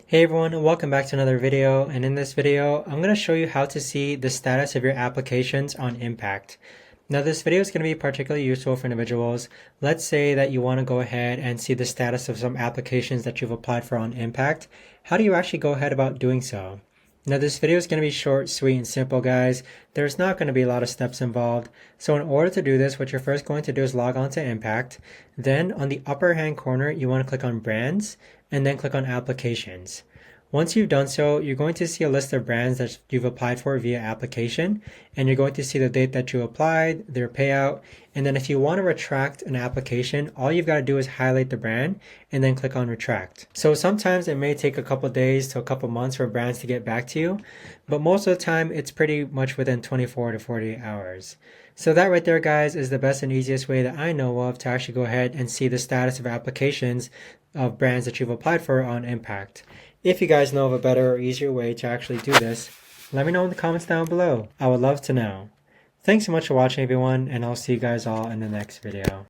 Hey everyone, and welcome back to another video. And in this video, I'm going to show you how to see the status of your applications on Impact. Now this video is going to be particularly useful for individuals. Let's say that you want to go ahead and see the status of some applications that you've applied for on Impact. How do you actually go ahead about doing so? Now this video is going to be short, sweet, and simple, guys. There's not going to be a lot of steps involved. So in order to do this, what you're first going to do is log on to Impact. Then on the upper hand corner, you want to click on Brands and then click on Applications. Once you've done so, you're going to see a list of brands that you've applied for via application, and you're going to see the date that you applied, their payout, and then if you want to retract an application, all you've got to do is highlight the brand and then click on retract. So sometimes it may take a couple days to a couple months for brands to get back to you, but most of the time it's pretty much within 24 to 48 hours. So that right there, guys, is the best and easiest way that I know of to actually go ahead and see the status of applications of brands that you've applied for on Impact. If you guys know of a better or easier way to actually do this, let me know in the comments down below. I would love to know. Thanks so much for watching, everyone, and I'll see you guys all in the next video.